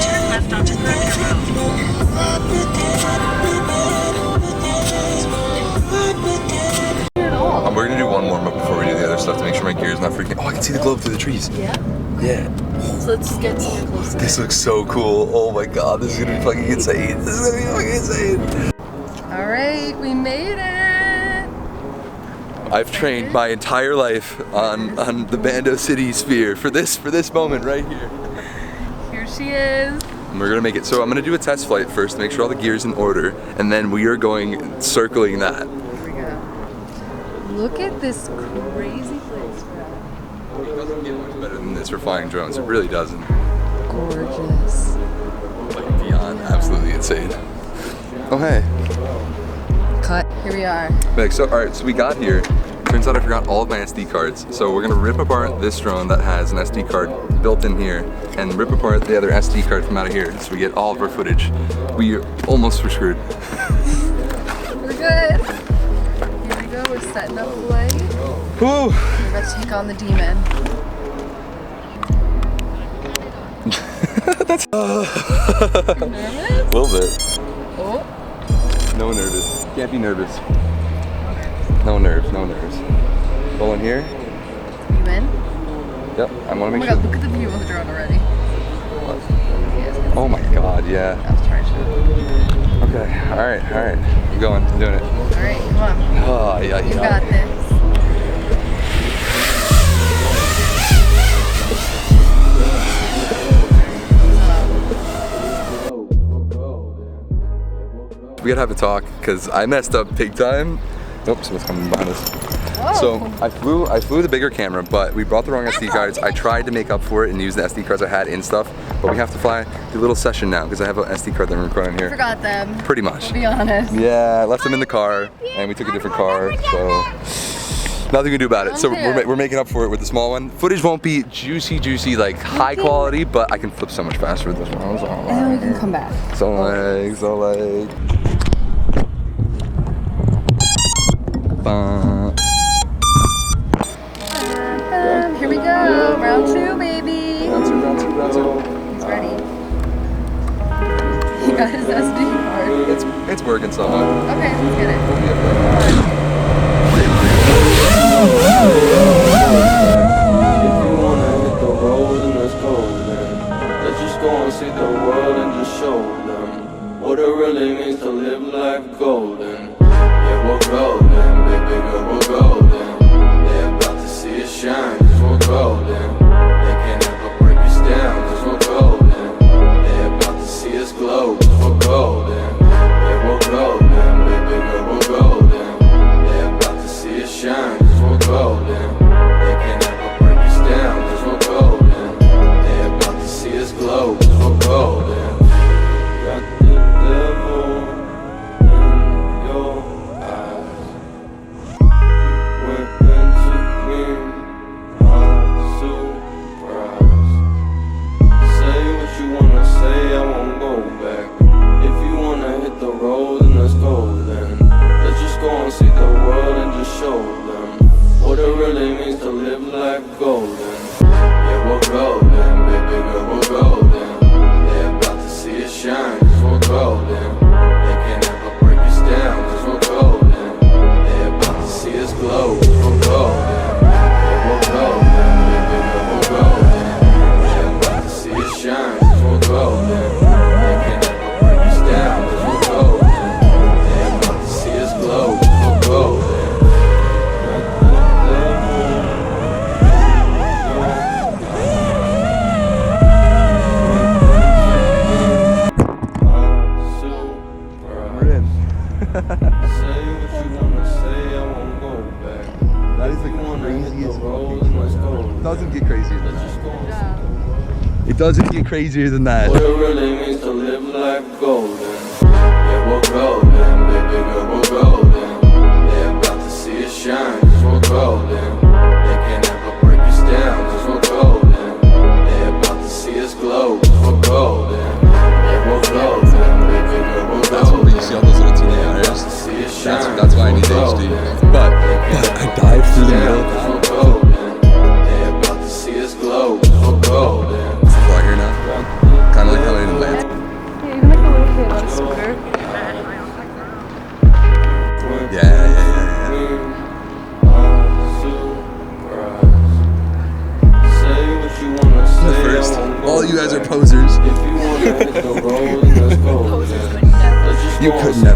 Turn left onto Thermina Road. We're gonna do one warm up before we do the other stuff to make sure my gear is not freaking. Oh, I can see the globe through the trees. Yeah? Yeah. So let's get some closer. This looks so cool. Oh my god, this is gonna be fucking insane. This is gonna be fucking insane. Alright, we made it! I've trained my entire life on the Bando City Sphere for this moment right here. Here she is. And we're gonna make it. So I'm gonna do a test flight first to make sure all the gear's in order, and then we are going circling that. Here we go. Look at this crazy place, bro. It doesn't get much better than this for flying drones. It really doesn't. Gorgeous. Like beyond absolutely insane. Oh hey. Cut. Here we are. Like, so alright, so we got here. Turns out I forgot all of my SD cards. So we're gonna rip apart this drone that has an SD card built in here and rip apart the other SD card from out of here so we get all of our footage. We almost were screwed. We're good. Here we go. We're setting up flight. Woo! We're about to take on the demon. That's You nervous? a little bit. Oh. No nervous. Can't be nervous. No nerves, no nerves. Roll in here. You in? Yep, I want to Oh my make god, sure. look at the view of the drone already. Yes. Oh my god, yeah. I was trying to. Okay, alright. I'm going, I'm doing it. Alright, come on. Oh, yeah, You got this. We gotta have a talk because I messed up big time. Oops, someone's coming behind us. Whoa. So I flew the bigger camera, but we brought the wrong SD cards. I tried to make up for it and use the SD cards I had in stuff, but we have to fly the little session now because I have an SD card that I'm recording here. Forgot them. Pretty much. To be honest. Yeah, I left them in the car and we took a different car, so nothing we can do about it. So we're making up for it with the small one. Footage won't be juicy, like high quality, but I can flip so much faster with this one. So And then we can come back. like. Here we go. Round two, baby. Round two. He's ready. He got his SD card. It's working somewhat. Okay, let's get it. Let's just go and see the world and just show them what it really means to live life golden. Yeah, we're golden, baby girl, we're golden. They're about to see us shine, cause we're golden. They can't ever break us down, cause we're golden. They're about to see us glow, cause we're golden. Yeah, we're golden, baby girl, we're golden. They're about to see us shine, cause we're golden. They can't ever break us down, cause we're golden. They're about to see us glow, cause we're golden. Got the devil in your eyes. Went into me, I'm surprised. Say what you wanna say, I won't go back. If you wanna hit the road, then let's go then. Let's just go and see the world and just show them what it really means to live life golden. Yeah, we're golden, baby girl, we're golden. They're about to see us shine, cause we're golden. They can't ever break us down, cause we're golden. They're about to see us glow, cause we're golden. Yeah, we're golden, baby girl, we're golden. They're about to see us shine, cause we're golden. They can't ever break us down, cause we're golden. They're about to see us glow, cause we're golden. We're in. Say what you wanna say, I won't go back. That is the You wanna hit the craziest road, fucking let's go. It doesn't get crazier than Let's just that. go and see It doesn't get crazier than that. what it really means to live life golden. Yeah, we're golden, baby girl, we're golden. They're about to see us shine, cause we're golden. They can't ever break us down, cause we're golden. They're about to see us glow, cause we're golden. Yeah, we're golden, baby girl, we're That's what golden. you see all those little teeny areas. That's why I need HD. But I dive through the middle of that. They're about to see us glow, cause we're golden. Fly here now. Kind of like how Yeah. The first, all you guys are posers. If you wanna hit the road, let's go. Posers would never. You could never.